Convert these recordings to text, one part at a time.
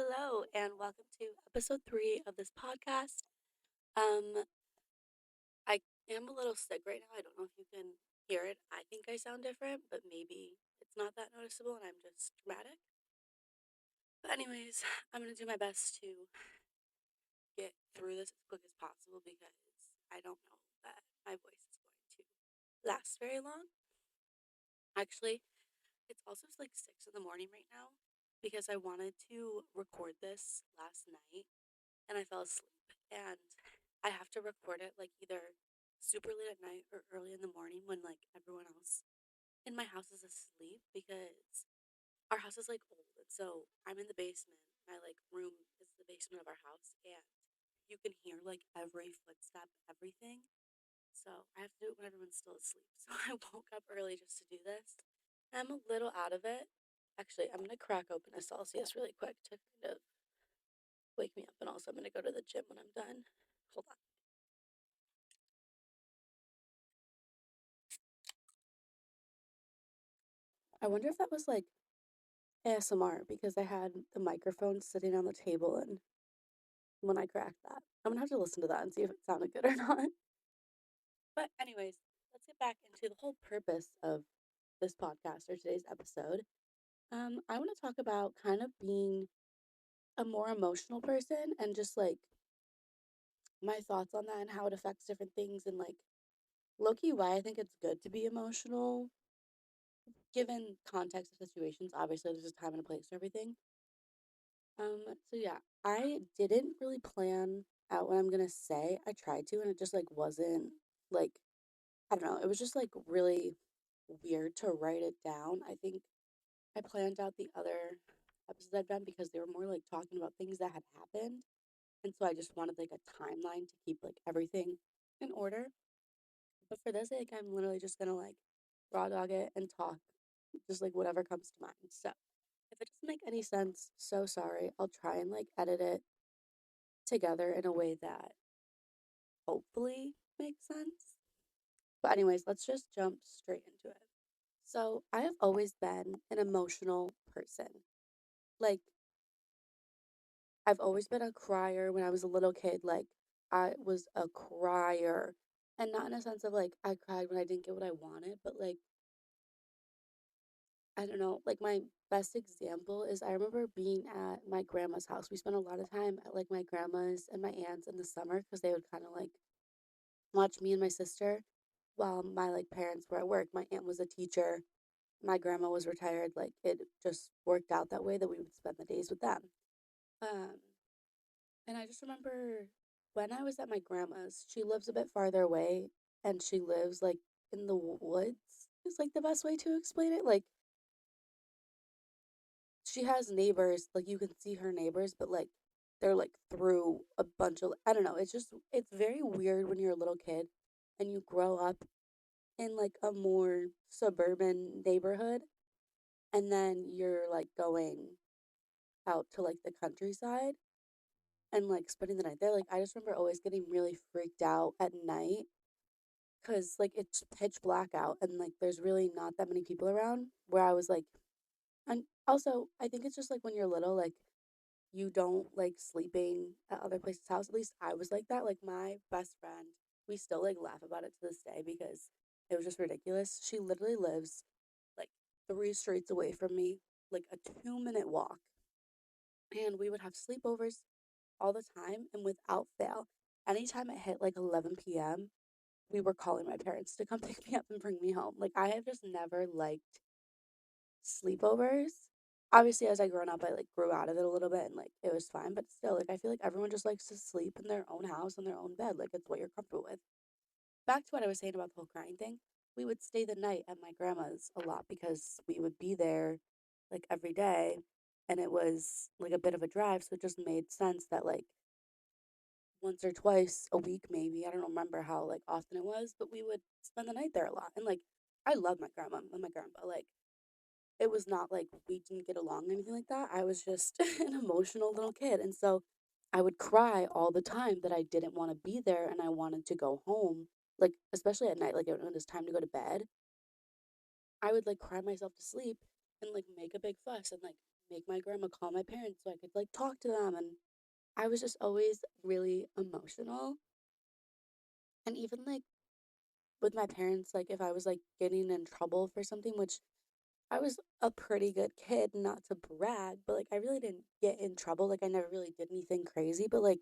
Hello, and welcome to episode 3 of this podcast. Um, I am a little sick right now. I don't know if you can hear it. I think I sound different, but maybe it's not that noticeable and I'm just dramatic. But, anyways, I'm going to do my best to get through this as quick as possible because I don't know that my voice is going to last very long. Actually, it's also like 6 in the morning right now because I wanted to record this last night and I fell asleep. And I have to record it like either super late at night or early in the morning when like everyone else in my house is asleep because our house is like old. And so I'm in the basement. My like room is the basement of our house and you can hear like every footstep, everything. So I have to do it when everyone's still asleep. So I woke up early just to do this. I'm a little out of it. Actually, I'm gonna crack open a Celsius really quick to kind of wake me up, and also I'm gonna go to the gym when I'm done. Hold on. I wonder if that was like ASMR because I had the microphone sitting on the table and when I cracked that. I'm gonna have to listen to that and see if it sounded good or not. But anyways, let's get back into the whole purpose of this podcast or today's episode. I want to talk about kind of being a more emotional person and just like my thoughts on that and how it affects different things and like low key why I think it's good to be emotional given context of situations. Obviously, there's a time and a place for everything. So yeah, I didn't really plan out what I'm gonna say. I tried to, and it just like wasn't like I don't know. It was just like really weird to write it down. I think I planned out the other episodes I've done because they were more like talking about things that had happened, and so I just wanted like a timeline to keep like everything in order. But for this, like I'm literally just gonna like raw dog it and talk just like whatever comes to mind. So if it doesn't make any sense, so sorry. I'll try and like edit it together in a way that hopefully makes sense. But, anyways, let's just jump straight into it. So, I have always been an emotional person. Like, I've always been a crier when I was a little kid. Like, I was a crier. And not in a sense of like I cried when I didn't get what I wanted, but like, I don't know, like my best example is I remember being at my grandma's house. We spent a lot of time at like my grandma's and my aunt's in the summer because they would kind of like watch me and my sister while my like parents were at work. My aunt was a teacher, my grandma was retired. Like it just worked out that way that we would spend the days with them. Um, and I just remember when I was at my grandma's, she lives a bit farther away and she lives like in the woods. Is like the best way to explain it. Like she has neighbors, like you can see her neighbors, but like they're like through a bunch of I don't know, it's very weird when you're a little kid and you grow up in like a more suburban neighborhood and then you're like going out to like the countryside and like spending the night there. Like I just remember always getting really freaked out at night because like it's pitch black out and like there's really not that many people around where I was like and also I think it's just like when you're little, like you don't like sleeping at other places' house. At least I was like that. Like my best friend, we still like laugh about it to this day because it was just ridiculous. She literally lives like 3 streets away from me, like a 2 minute walk. And we would have sleepovers all the time. And without fail, anytime it hit like 11 p.m., we were calling my parents to come pick me up and bring me home. Like I have just never liked sleepovers. Obviously, as I grown up, I like grew out of it a little bit and like it was fine, but still, like I feel like everyone just likes to sleep in their own house in their own bed. Like it's what you're comfortable with. Back to what I was saying about the whole crying thing. We would stay the night at my grandma's a lot because we would be there like every day and it was like a bit of a drive, so it just made sense that like once or twice a week maybe, I don't remember how like often it was, but we would spend the night there a lot. And like I love my grandma and my grandpa. Like it was not like we didn't get along or anything like that. I was just an emotional little kid. And so I would cry all the time that I didn't want to be there and I wanted to go home. Like, especially at night, like when it was time to go to bed, I would like cry myself to sleep and like make a big fuss and like make my grandma call my parents so I could like talk to them. And I was just always really emotional. And even like with my parents, like if I was like getting in trouble for something, which I was a pretty good kid, not to brag, but like I really didn't get in trouble. Like I never really did anything crazy, but like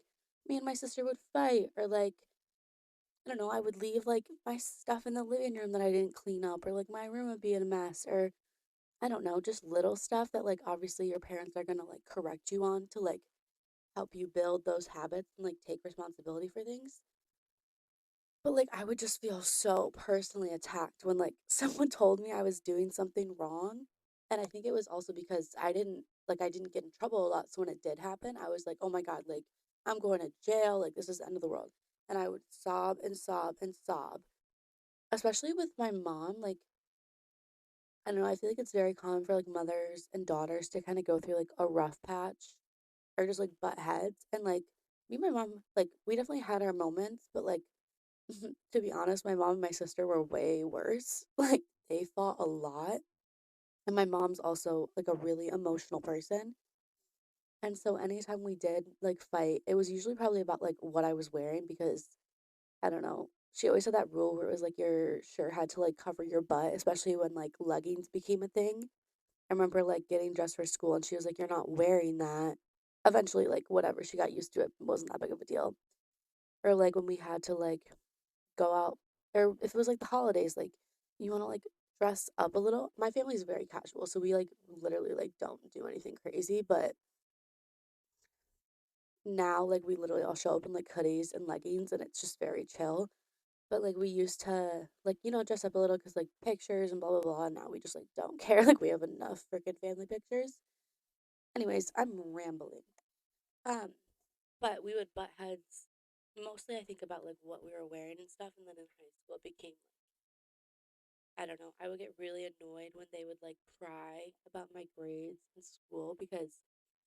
me and my sister would fight, or like I don't know, I would leave like my stuff in the living room that I didn't clean up, or like my room would be in a mess, or I don't know, just little stuff that like obviously your parents are gonna like correct you on to like help you build those habits and like take responsibility for things. But like I would just feel so personally attacked when like someone told me I was doing something wrong. And I think it was also because I didn't get in trouble a lot. So when it did happen, I was like, oh my God, like I'm going to jail, like this is the end of the world. And I would sob and sob and sob. Especially with my mom, like I don't know, I feel like it's very common for like mothers and daughters to kind of go through like a rough patch or just like butt heads. And like me and my mom, like we definitely had our moments, but like to be honest, my mom and my sister were way worse. Like they fought a lot. And my mom's also like a really emotional person. And so anytime we did like fight, it was usually probably about like what I was wearing because I don't know. She always had that rule where it was like your shirt had to like cover your butt, especially when like leggings became a thing. I remember like getting dressed for school and she was like, "You're not wearing that." Eventually, like whatever, she got used to it. It wasn't that big of a deal. Or like when we had to like go out or if it was like the holidays, like you want to like dress up a little. My family's very casual, so we like literally like don't do anything crazy, but now like we literally all show up in like hoodies and leggings and it's just very chill. But like we used to like dress up a little cuz like pictures and blah blah blah. And now we just like don't care. Like we have enough freaking family pictures. Anyways, I'm rambling. Um but we would butt heads mostly I think about like what we were wearing and stuff, and then in high school it became I don't know. I would get really annoyed when they would like pry about my grades in school because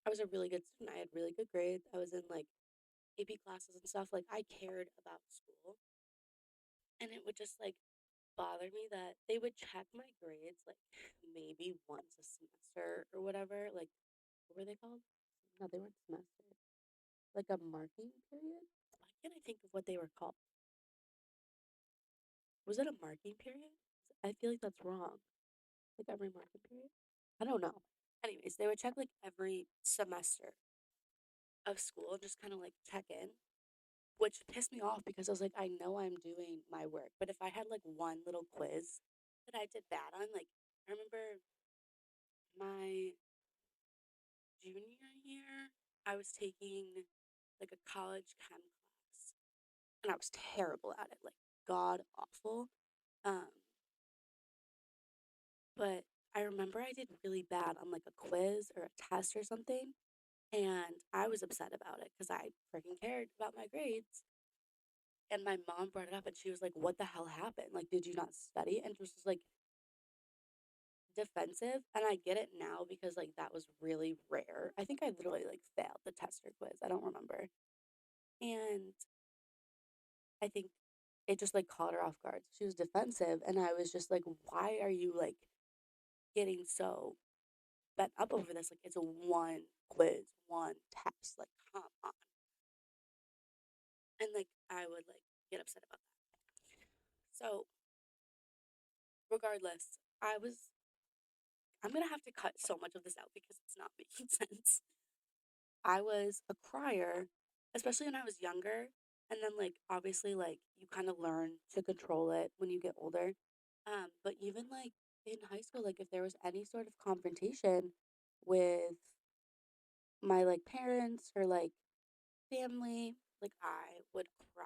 I was a really good student. I had really good grades. I was in like AP classes and stuff. Like I cared about school. And it would just like bother me that they would check my grades like maybe once a semester or whatever. Like, what were they called? No, they weren't semester. Like a marking period? Why can't I think of what they were called? Was it a marking period? I feel like that's wrong. Like every market period? I don't know. Anyways, they would check like every semester of school and just kind of like check in, which pissed me off because I was like, I know I'm doing my work, but if I had like one little quiz that I did bad on, like I remember my junior year, I was taking like a college chem class and I was terrible at it, like god awful. Um, but I remember I did really bad on like a quiz or a test or something. And I was upset about it because I freaking cared about my grades. And my mom brought it up and she was like, "What the hell happened? Like, did you not study?" And just was like defensive. And I get it now because like that was really rare. I think I literally like failed the test or quiz. I don't remember. And I think it just like caught her off guard. She was defensive. And I was just like, why are you like getting so bent up over this? Like, it's a one quiz, one test. Like, come on. And like, I would like get upset about that. So regardless, I'm gonna have to cut so much of this out because it's not making sense. I was a crier, especially when I was younger. And then like obviously like you kind of learn to control it when you get older. But even like in high school, like if there was any sort of confrontation with my like parents or like family, like I would cry.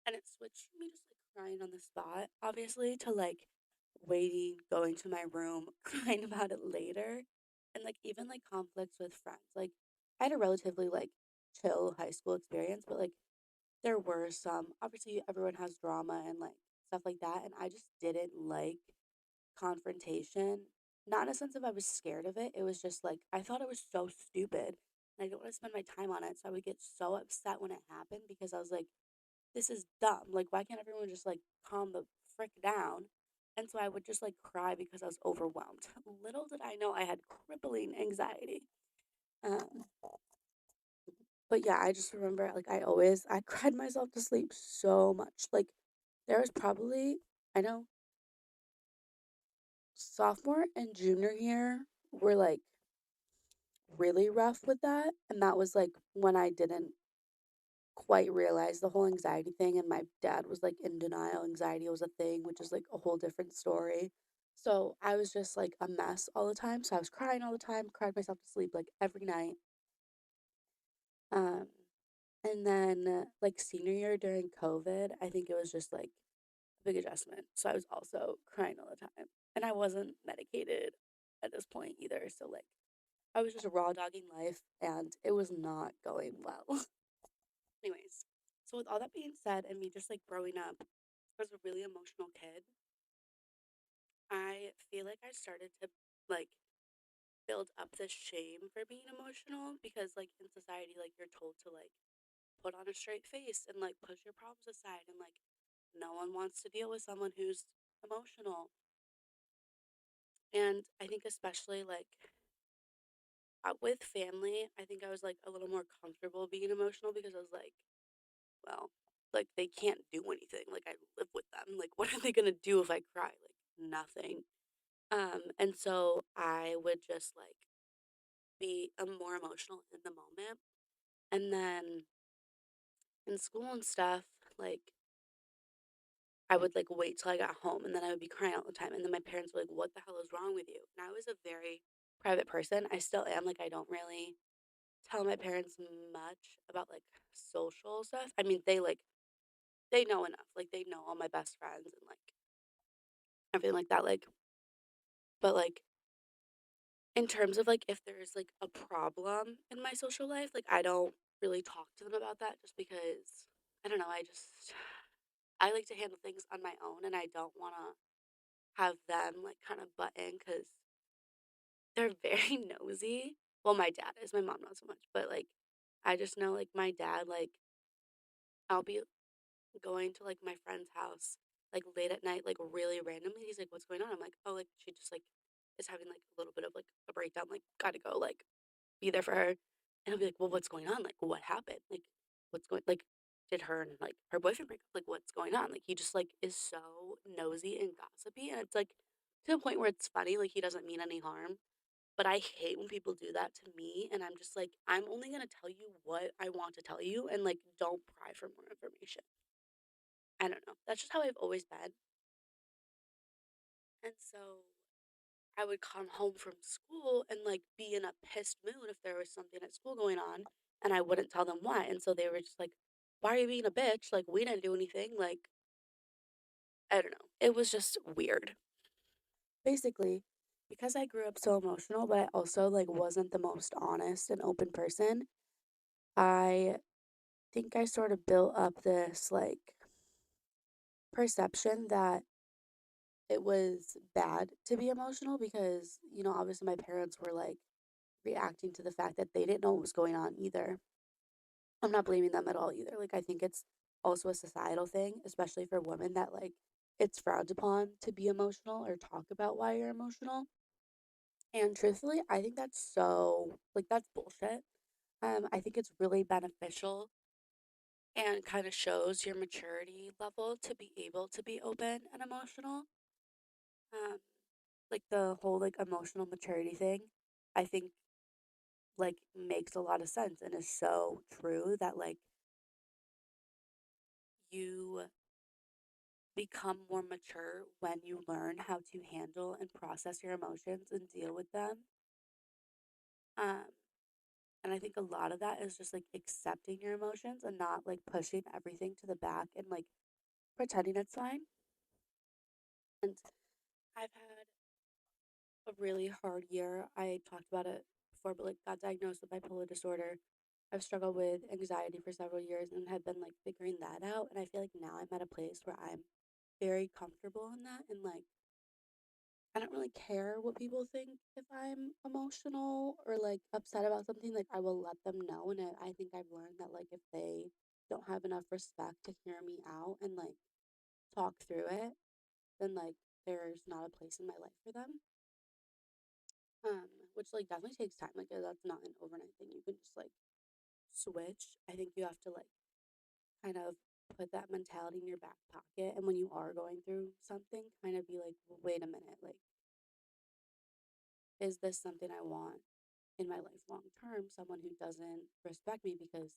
And it switched from me just like crying on the spot, obviously, to like waiting, going to my room, crying about it later. And like even like conflicts with friends. Like I had a relatively like chill high school experience, but like there were some obviously everyone has drama and like stuff like that. And I just didn't like confrontation. Not in a sense of I was scared of it. It was just like I thought it was so stupid. And I didn't want to spend my time on it. So I would get so upset when it happened because I was like, this is dumb. Like, why can't everyone just like calm the frick down? And so I would just like cry because I was overwhelmed. Little did I know I had crippling anxiety. Um, but yeah, I just remember like I cried myself to sleep so much. Like there was probably, I know, sophomore and junior year were like really rough with that. And that was like when I didn't quite realize the whole anxiety thing. And my dad was like in denial. Anxiety was a thing, which is like a whole different story. So I was just like a mess all the time. So I was crying all the time, cried myself to sleep like every night. Um, and then like senior year during COVID, I think it was just like a big adjustment. So I was also crying all the time. And I wasn't medicated at this point either. So like I was just raw dogging life and it was not going well. Anyways, so with all that being said, and me just like growing up as a really emotional kid, I feel like I started to like build up this shame for being emotional because like in society like you're told to like put on a straight face and like push your problems aside and like no one wants to deal with someone who's emotional. And I think especially like with family, I think I was like a little more comfortable being emotional because I was like, well, like they can't do anything. Like I live with them. Like what are they gonna do if I cry? Like nothing. And so I would just like be more emotional in the moment. And then in school and stuff, like I would like wait till I got home and then I would be crying all the time. And then my parents were like, what the hell is wrong with you? And I was a very private person. I still am. Like I don't really tell my parents much about like social stuff. I mean, they know enough. Like they know all my best friends and like everything like that. Like, but like in terms of like if there's like a problem in my social life, like I don't really talk to them about that just because I don't know, I like to handle things on my own and I don't want to have them like kind of butt in cuz they're very nosy. Well, my dad is, my mom not so much, but like I just know like my dad like I'll be going to like my friend's house like late at night like really randomly. He's like, "What's going on?" I'm like, "Oh, like she just like is having like a little bit of like a breakdown, like got to go like be there for her." And I'll be like, well, what's going on? Like, what happened? Like, what's going, like, did her and like her boyfriend break up? Like, what's going on? Like, he just like is so nosy and gossipy. And it's like to the point where it's funny, like, he doesn't mean any harm. But I hate when people do that to me. And I'm just like, I'm only going to tell you what I want to tell you. And like, don't pry for more information. I don't know. That's just how I've always been. And so I would come home from school and like be in a pissed mood if there was something at school going on and I wouldn't tell them why. And so they were just like, "Why are you being a bitch? Like we didn't do anything." Like I don't know. It was just weird. Basically, because I grew up so emotional, but I also like wasn't the most honest and open person, I think I sort of built up this like perception that it was bad to be emotional because, obviously my parents were like reacting to the fact that they didn't know what was going on either. I'm not blaming them at all either. Like I think it's also a societal thing, especially for women that like it's frowned upon to be emotional or talk about why you're emotional. And truthfully, I think that's so like that's bullshit. I think it's really beneficial and kind of shows your maturity level to be able to be open and emotional. Um, like the whole like emotional maturity thing, I think like makes a lot of sense and is so true that like you become more mature when you learn how to handle and process your emotions and deal with them. Um, and I think a lot of that is just like accepting your emotions and not like pushing everything to the back and like pretending it's fine. And I've had a really hard year. I talked about it before, but like got diagnosed with bipolar disorder. I've struggled with anxiety for several years and have been like figuring that out. And I feel like now I'm at a place where I'm very comfortable in that and like I don't really care what people think if I'm emotional or like upset about something. Like I will let them know, and I think I've learned that like if they don't have enough respect to hear me out and like talk through it, then like there's not a place in my life for them. Um, which like definitely takes time. Like that's not an overnight thing. You can just like switch. I think you have to like kind of put that mentality in your back pocket, and when you are going through something, kind of be like, well, wait a minute, like, is this something I want in my life long term? Someone who doesn't respect me because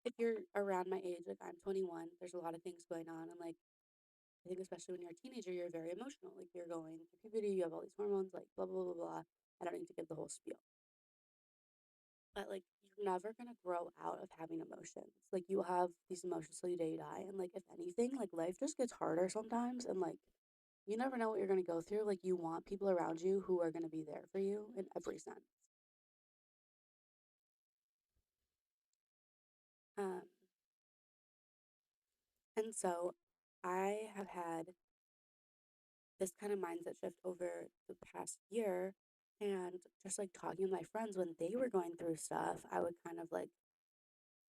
if you're around my age, like I'm 21, there's a lot of things going on, and like I think especially when you're a teenager, you're very emotional. Like you're going through puberty, you have all these hormones, like blah blah blah blah. I don't need to give the whole spiel, but like you're never gonna grow out of having emotions. Like you have these emotions till the day you die, and like if anything, like life just gets harder sometimes, and like you never know what you're gonna go through. Like you want people around you who are gonna be there for you in every sense. Um, and so I have had this kind of mindset shift over the past year, and just like talking with my friends when they were going through stuff, I would kind of like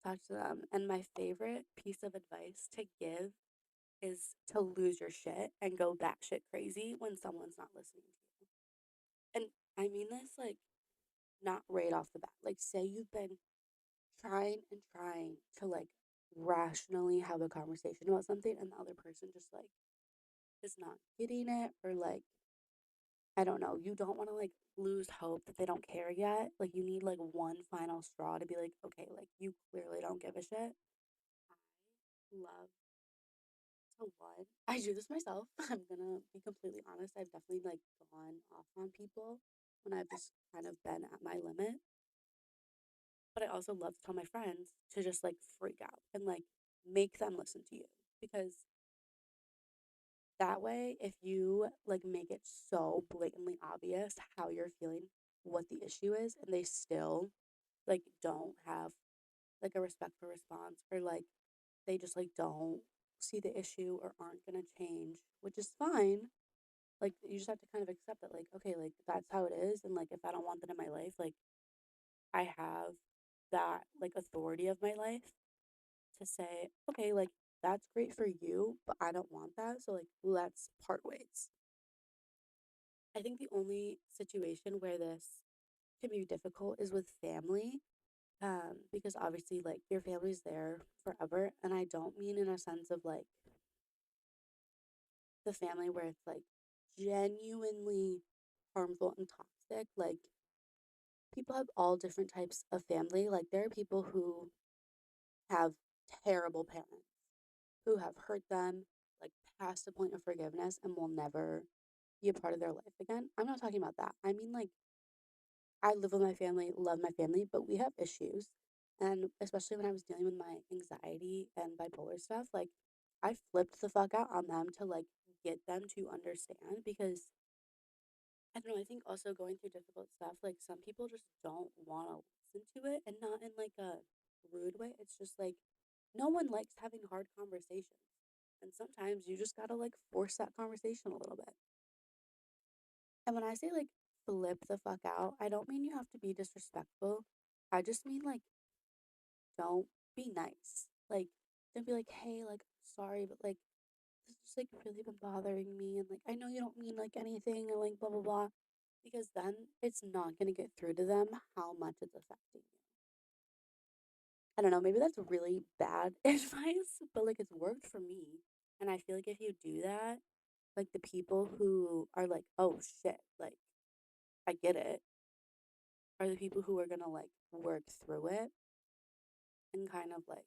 talk to them. And my favorite piece of advice to give is to lose your shit and go batshit crazy when someone's not listening to you. And I mean this like not right off the bat. Like, say you've been trying and trying to like rationally have a conversation about something, and the other person just like is not getting it, or like, I don't know, you don't want to like lose hope that they don't care yet. Like, you need like one final straw to be like, okay, like, you clearly don't give a shit. I love to one. I do this myself. I'm gonna be completely honest. I've definitely like gone off on people when I've just kind of been at my limit. But I also love to tell my friends to just like freak out and like make them listen to you. Because that way, if you like make it so blatantly obvious how you're feeling, what the issue is, and they still like don't have like a respectful response, or like they just like don't see the issue or aren't gonna change, which is fine. Like you just have to kind of accept that, like, okay, like that's how it is, and like if I don't want that in my life, like I have that like authority of my life to say, okay, like that's great for you, but I don't want that. So like let's part ways. I think the only situation where this can be difficult is with family. Because obviously like your family's there forever. And I don't mean in a sense of like the family where it's like genuinely harmful and toxic. Like people have all different types of family. Like there are people who have terrible parents who have hurt them, like past the point of forgiveness, and will never be a part of their life again. I'm not talking about that. I mean, like, I live with my family, love my family, but we have issues. And especially when I was dealing with my anxiety and bipolar stuff, like, I flipped the fuck out on them to like get them to understand, because I don't know, I think also going through difficult stuff, like some people just don't want to listen to it, and not in like a rude way. It's just like no one likes having hard conversations. And sometimes you just gotta like force that conversation a little bit. And when I say like flip the fuck out, I don't mean you have to be disrespectful. I just mean like don't be nice. Like don't be like, hey, like sorry, but like this is just like really been bothering me, and like I know you don't mean like anything, or like blah blah blah. Because then it's not gonna get through to them how much it's affecting you. I don't know, maybe that's really bad advice, but like it's worked for me. And I feel like if you do that, like the people who are like, oh shit, like I get it, are the people who are gonna like work through it and kind of like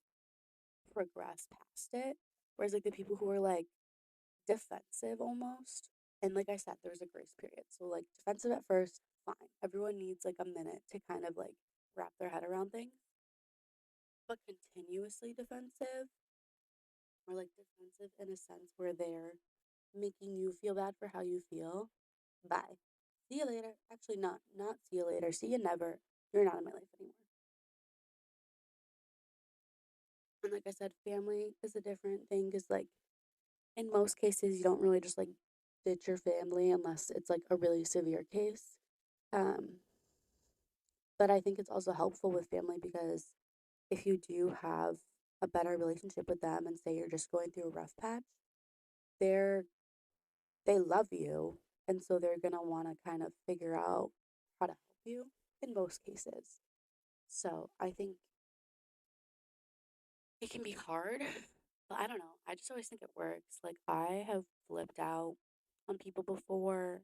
progress past it. Whereas like the people who are like defensive almost, and like I said, there's a grace period. So like defensive at first, fine. Everyone needs like a minute to kind of like wrap their head around things. But continuously defensive, or like defensive in a sense where they're making you feel bad for how you feel, bye. See you later. Actually, not see you later. See you never. You're not in my life anymore. And like I said, family is a different thing, because like in most cases you don't really just like ditch your family unless it's like a really severe case. Um, but I think it's also helpful with family, because if you do have a better relationship with them, and say you're just going through a rough patch, they're they love you. And so they're going to want to kind of figure out how to help you in most cases. So I think it can be hard, but I don't know. I just always think it works. Like, I have flipped out on people before,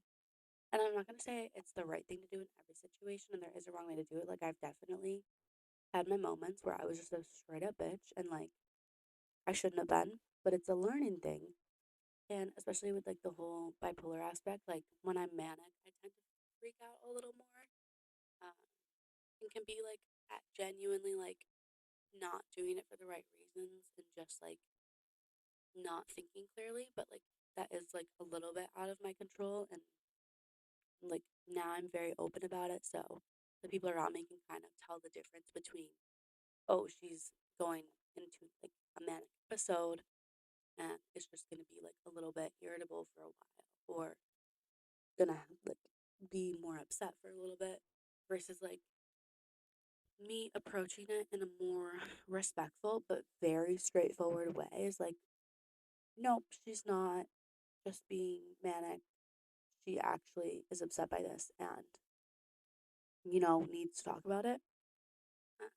and I'm not going to say it's the right thing to do in every situation, and there is a wrong way to do it. Like, I've definitely had my moments where I was just a straight up bitch, and like, I shouldn't have been, but it's a learning thing. And especially with like the whole bipolar aspect, like when I'm manic, I tend to freak out a little more, um, and can be like genuinely like not doing it for the right reasons and just like not thinking clearly, but like that is like a little bit out of my control. And like now I'm very open about it. So the people around me can kind of tell the difference between, oh, she's going into like a manic episode and it's just going to be like a little bit irritable for a while, or gonna like be more upset for a little bit, versus like me approaching it in a more respectful but very straightforward way is like, nope, she's not just being manic. She actually is upset by this and, needs to talk about it. Uh,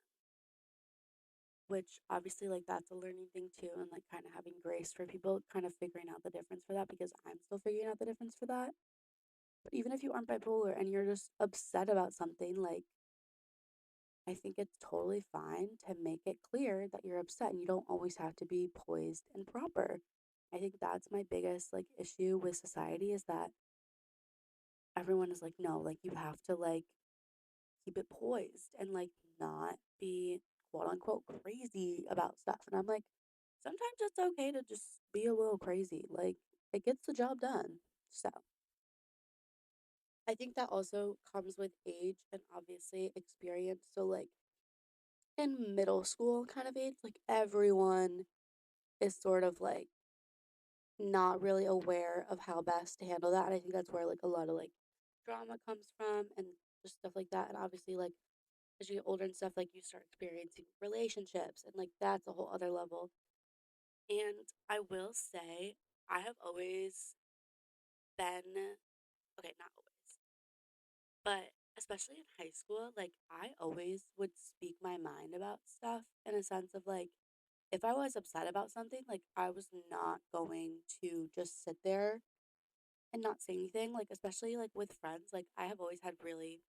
Which obviously, like, that's a learning thing too, and like kind of having grace for people, kind of figuring out the difference for that because I'm still figuring out the difference for that. But even if you aren't bipolar and you're just upset about something, like, I think it's totally fine to make it clear that you're upset and you don't always have to be poised and proper. I think that's my biggest like issue with society is that everyone is like, no, like you have to like keep it poised and like not be quote unquote crazy about stuff. And I'm like, sometimes it's okay to just be a little crazy. Like it gets the job done. So I think that also comes with age and obviously experience. So like in middle school kind of age, like everyone is sort of like not really aware of how best to handle that. And I think that's where like a lot of like drama comes from and just stuff like that. And obviously like as you get older and stuff, like you start experiencing relationships and like that's a whole other level. And I will say I have always been okay, not always, but especially in high school, like I always would speak my mind about stuff in a sense of like if I was upset about something, like I was not going to just sit there and not say anything. Like especially like with friends, like I have always had really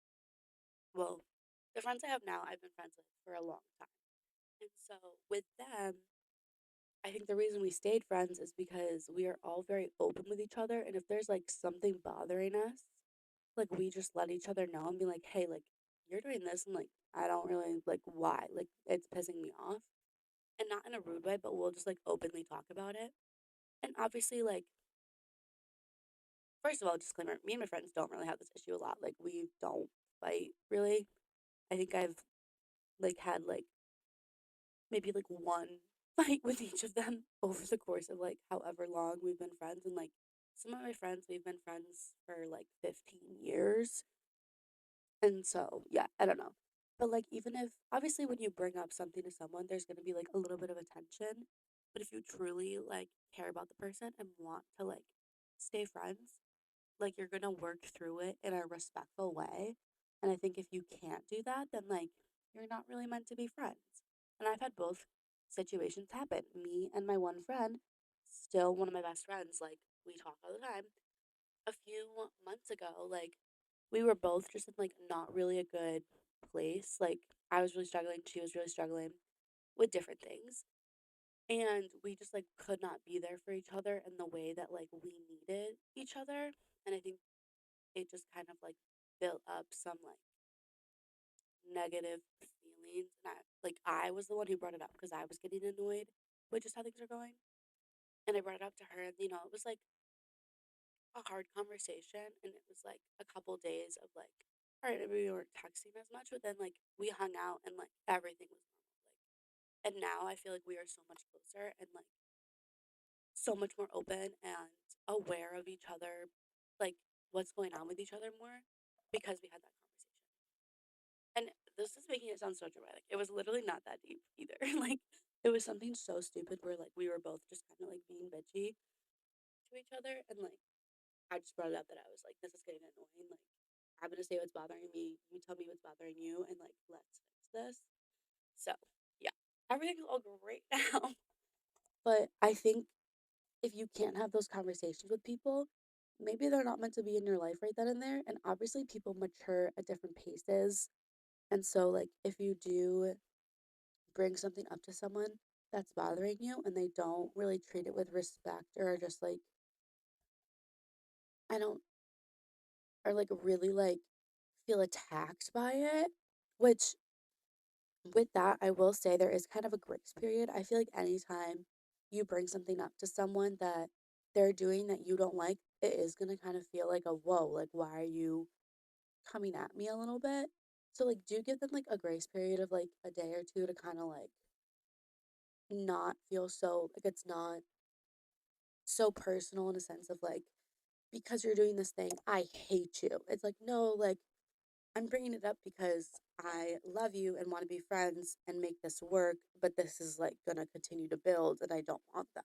well, the friends I have now, I've been friends with for a long time. And so with them, I think the reason we stayed friends is because we are all very open with each other. And if there's like something bothering us, like we just let each other know and be like, hey, like you're doing this. And like, I don't really like why. Like it's pissing me off. And not in a rude way, but we'll just like openly talk about it. And obviously, like, first of all, disclaimer, me and my friends don't really have this issue a lot. Like, we don't fight really. I think I've like had like maybe like one fight with each of them over the course of like however long we've been friends. And like some of my friends, we've been friends for like 15 years. And so, yeah, I don't know. But like, even if obviously when you bring up something to someone, there's going to be like a little bit of attention. But if you truly like care about the person and want to like stay friends, like you're going to work through it in a respectful way. And I think if you can't do that, then like you're not really meant to be friends. And I've had both situations happen. Me and my one friend, still one of my best friends, like we talk all the time. A few months ago, like we were both just in like not really a good place. Like I was really struggling, she was really struggling with different things. And we just like could not be there for each other in the way that like we needed each other. And I think it just kind of like built up some like negative feelings. And I was the one who brought it up because I was getting annoyed with just how things are going. And I brought it up to her, and it was like a hard conversation. And it was like a couple days of like, all right, maybe we weren't texting as much, but then like we hung out and like everything was normal. Like, and now I feel like we are so much closer and like so much more open and aware of each other, like what's going on with each other more because we had that conversation. And this is making it sound so dramatic. It was literally not that deep either. Like it was something so stupid where like we were both just kind of like being bitchy to each other and like I just brought it up that I was like, this is getting annoying. Like, I'm gonna say what's bothering me. You tell me what's bothering you, and like, let's fix this. So, yeah, everything's all great now. But I think if you can't have those conversations with people, maybe they're not meant to be in your life right then and there. And obviously, people mature at different paces. And so, like, if you do bring something up to someone that's bothering you and they don't really treat it with respect or are just like, I don't, or like really like feel attacked by it, which with that, I will say there is kind of a grace period. I feel like anytime you bring something up to someone that they're doing that you don't like, it is going to kind of feel like a whoa, like, why are you coming at me a little bit? So, like, do give them like a grace period of like a day or two to kind of like not feel so like it's not so personal in a sense of like, because you're doing this thing, I hate you. It's like, no, like, I'm bringing it up because I love you and want to be friends and make this work, but this is like gonna continue to build and I don't want that.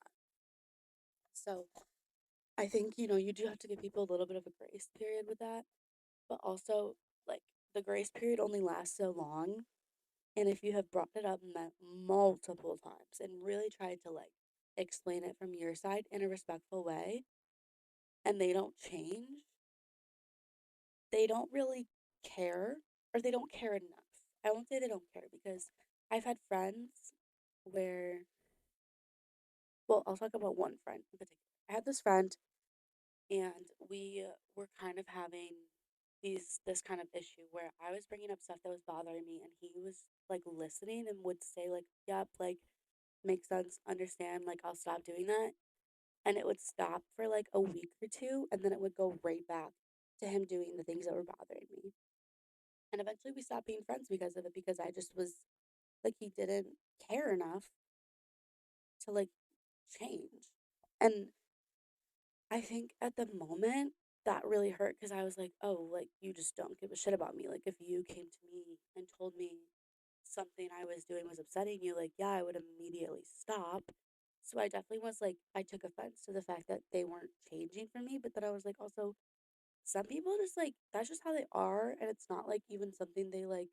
So I think, you do have to give people a little bit of a grace period with that, but also like the grace period only lasts so long. And if you have brought it up multiple times and really tried to like explain it from your side in a respectful way and they don't change, they don't really care or they don't care enough. I won't say they don't care because I've had friends where, well, I'll talk about one friend in particular. I had this friend and we were kind of having this kind of issue where I was bringing up stuff that was bothering me and he was like listening and would say like, "Yep, like makes sense, understand, like I'll stop doing that." And it would stop for like a week or two and then it would go right back to him doing the things that were bothering me. And eventually we stopped being friends because of it because I just was like he didn't care enough to like change. And I think at the moment that really hurt because I was like, oh, like you just don't give a shit about me. Like if you came to me and told me something I was doing was upsetting you, like, yeah, I would immediately stop. So I definitely was like, I took offense to the fact that they weren't changing for me, but then I was like, also, some people just like, that's just how they are. And it's not like even something they like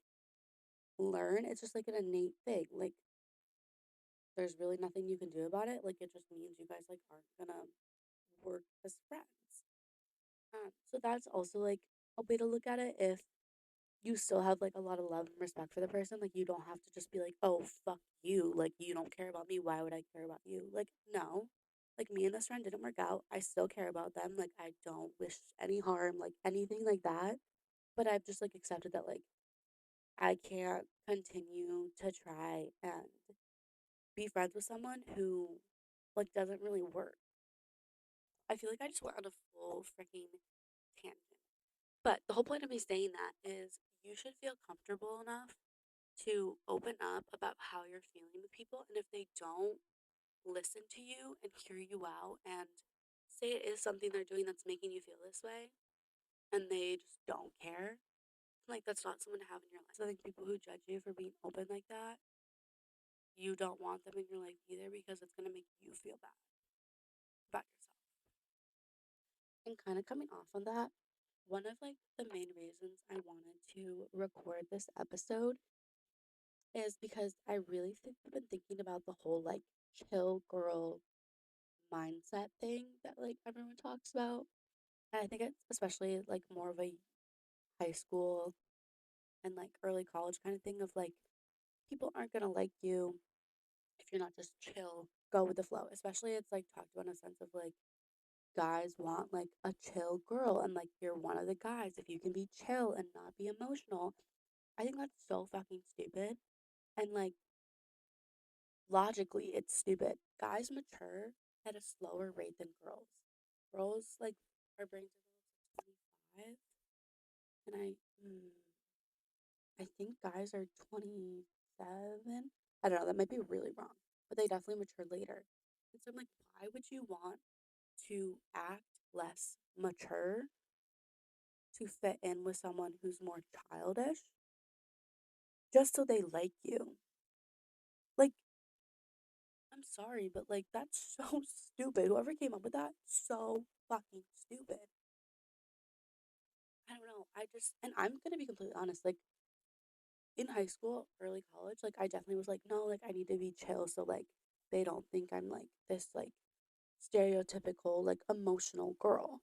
learn. It's just like an innate thing. Like there's really nothing you can do about it. Like it just means you guys like aren't gonna work as friends. So that's also like a way to look at it. If you still have like a lot of love and respect for the person, like you don't have to just be like, oh fuck you, like you don't care about me. Why would I care about you? Like no, like me and this friend didn't work out. I still care about them. Like I don't wish any harm, like anything like that. But I've just like accepted that like I can't continue to try and be friends with someone who like doesn't really work. I feel like I just went on a full freaking tangent. But the whole point of me saying that is you should feel comfortable enough to open up about how you're feeling with people. And if they don't listen to you and hear you out and say it is something they're doing that's making you feel this way and they just don't care, like that's not someone to have in your life. So I think people who judge you for being open like that, you don't want them in your life either because it's going to make you feel bad about yourself. And kind of coming off on that, one of like the main reasons I wanted to record this episode is because I really have been thinking about the whole like chill girl mindset thing that like everyone talks about. And I think it's especially like more of a high school and like early college kind of thing of like people aren't gonna like you if you're not just chill, go with the flow. Especially it's like talked about in a sense of like guys want like a chill girl and like you're one of the guys if you can be chill and not be emotional. I think that's so fucking stupid. And like logically, it's stupid. Guys mature at a slower rate than girls. Girls like our brains are like 25, and I think guys are 27. I don't know. That might be really wrong, but they definitely mature later. And so I'm like, why would you want to act less mature to fit in with someone who's more childish just so they like you? Like, I'm sorry, but like that's so stupid. Whoever came up with that, so fucking stupid. I don't know. I just, and I'm gonna be completely honest. Like in high school, early college, like I definitely was like, no, like I need to be chill, so like they don't think I'm like this like stereotypical like emotional girl.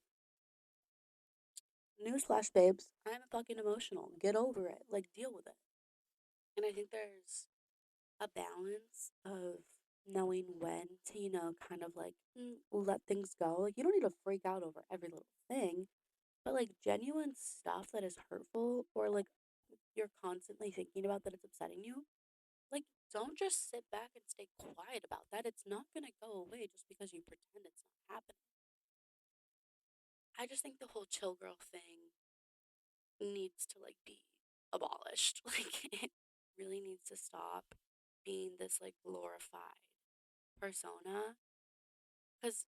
Newsflash, babes, I'm fucking emotional. Get over it. Like deal with it. And I think there's a balance of knowing when to, kind of like let things go. Like you don't need to freak out over every little thing, but like genuine stuff that is hurtful or like you're constantly thinking about that it's upsetting you, like don't just sit back and stay quiet about that. It's not gonna go away just because you pretend it's not happening. I just think the whole chill girl thing needs to like be abolished. Like it really needs to stop being this like glorified persona because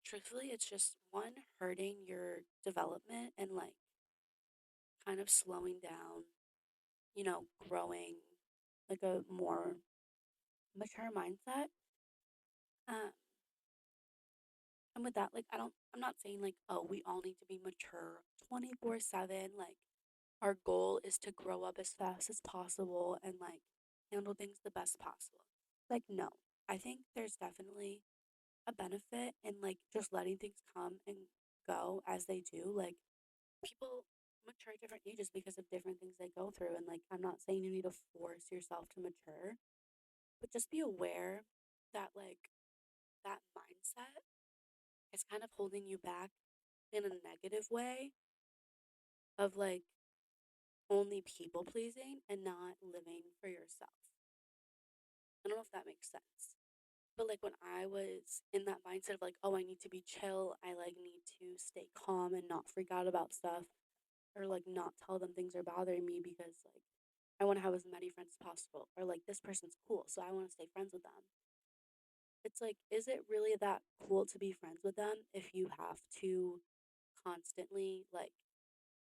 truthfully it's just one hurting your development and like kind of slowing down, growing like a more mature mindset. Um, and with that, like I'm not saying like, oh, we all need to be mature 24/7. Like our goal is to grow up as fast as possible and like handle things the best possible. Like, no, I think there's definitely a benefit in like just letting things come and go as they do. Like, people mature at different ages because of different things they go through. And like, I'm not saying you need to force yourself to mature, but just be aware that like that mindset is kind of holding you back in a negative way of like only people pleasing and not living for yourself. I don't know if that makes sense. But like when I was in that mindset of like, oh, I need to be chill, I like need to stay calm and not freak out about stuff or like not tell them things are bothering me because like I want to have as many friends as possible or like this person's cool, so I want to stay friends with them. It's like, is it really that cool to be friends with them if you have to constantly like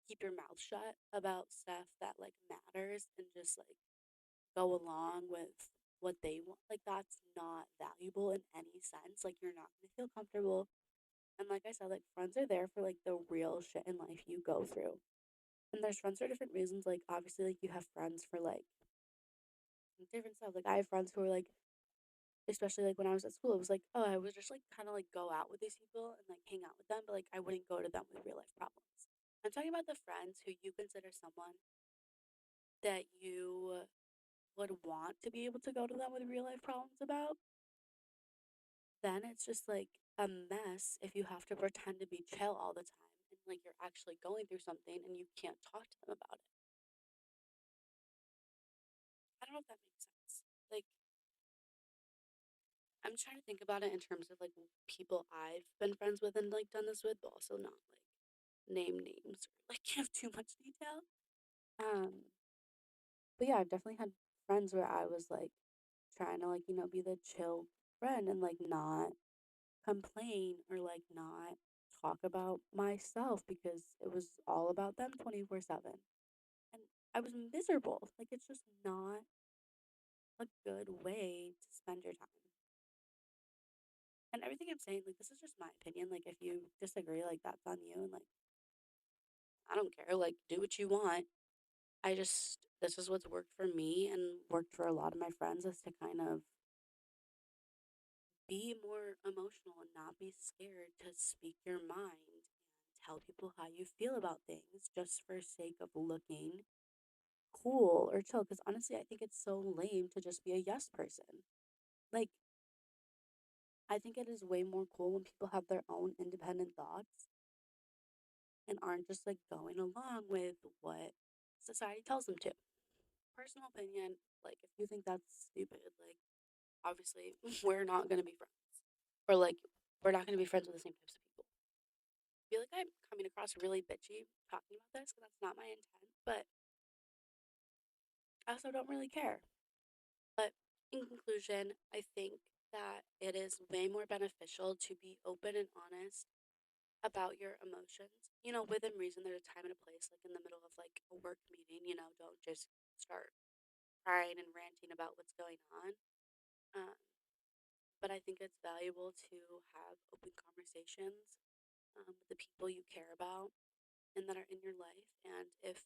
keep your mouth shut about stuff that like matters and just like go along with what they want? Like that's not valuable in any sense. Like you're not going to feel comfortable. And like I said, like friends are there for like the real shit in life you go through. And there's friends for different reasons. Like obviously like you have friends for like different stuff. Like I have friends who are like, especially like when I was at school, it was like, oh, I would just like kind of like go out with these people and like hang out with them, but like I wouldn't go to them with real life problems. I'm talking about the friends who you consider someone that you would want to be able to go to them with real life problems about. Then it's just like a mess if you have to pretend to be chill all the time and like you're actually going through something and you can't talk to them about it. I don't know if that makes sense. Like I'm trying to think about it in terms of like people I've been friends with and like done this with, but also not like name names or like give too much detail. Um, but yeah, I've definitely had friends where I was like trying to like, be the chill friend and like not complain or like not talk about myself because it was all about them 24/7. And I was miserable. Like it's just not a good way to spend your time. And everything I'm saying, like this is just my opinion. Like if you disagree, like that's on you and like I don't care. Like do what you want. I just this is what's worked for me and worked for a lot of my friends is to kind of be more emotional and not be scared to speak your mind and tell people how you feel about things just for sake of looking cool or chill. Because honestly, I think it's so lame to just be a yes person. Like, I think it is way more cool when people have their own independent thoughts and aren't just like going along with what society tells them to. Personal opinion, like, if you think that's stupid, like, obviously, we're not going to be friends. Or, like, we're not going to be friends with the same types of people. I feel like I'm coming across really bitchy talking about this, and that's not my intent, but I also don't really care. But in conclusion, I think that it is way more beneficial to be open and honest about your emotions. Within reason, there's a time and a place, like in the middle of like a work meeting, don't just start crying and ranting about what's going on. Um, but I think it's valuable to have open conversations with the people you care about and that are in your life. And if,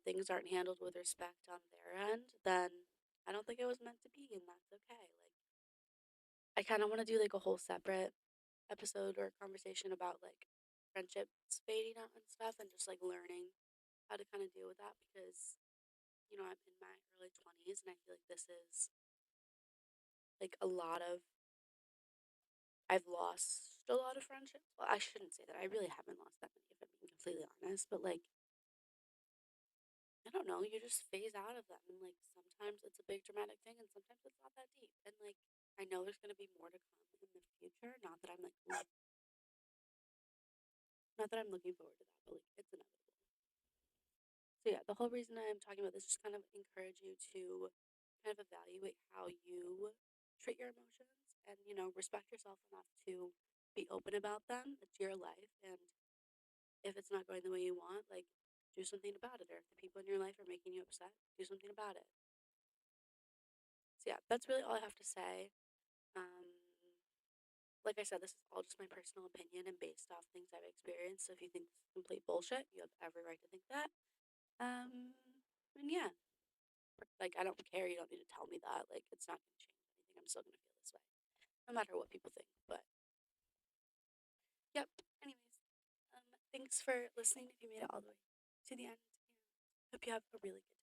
things aren't handled with respect on their end, then I don't think it was meant to be, and that's okay. Like, I kind of want to do like a whole separate episode or conversation about like friendships fading out and stuff, and just like learning how to kind of deal with that because, I'm in my early 20s, and I feel like this is like a lot of I've lost a lot of friendships. Well, I shouldn't say that. I really haven't lost that many, if I'm being completely honest. But like, I don't know. You just phase out of them, and like sometimes it's a big dramatic thing, and sometimes it's not that deep. And like, I know there's gonna be more to come in the future. Not that I'm looking forward to that, but like, it's inevitable. So yeah, the whole reason I'm talking about this is just kind of encourage you to kind of evaluate how you treat your emotions, and respect yourself enough to be open about them. It's your life, and if it's not going the way you want, like, do something about it. Or if the people in your life are making you upset, do something about it. So yeah, that's really all I have to say. Um, like I said, this is all just my personal opinion and based off things I've experienced. So if you think this is complete bullshit, you have every right to think that. Um, and yeah, like I don't care. You don't need to tell me that. Like it's not going to change anything. I'm still going to feel this way, no matter what people think. But yep. Anyways, thanks for listening. If you made it all the way to the end, and hope you have a really good day.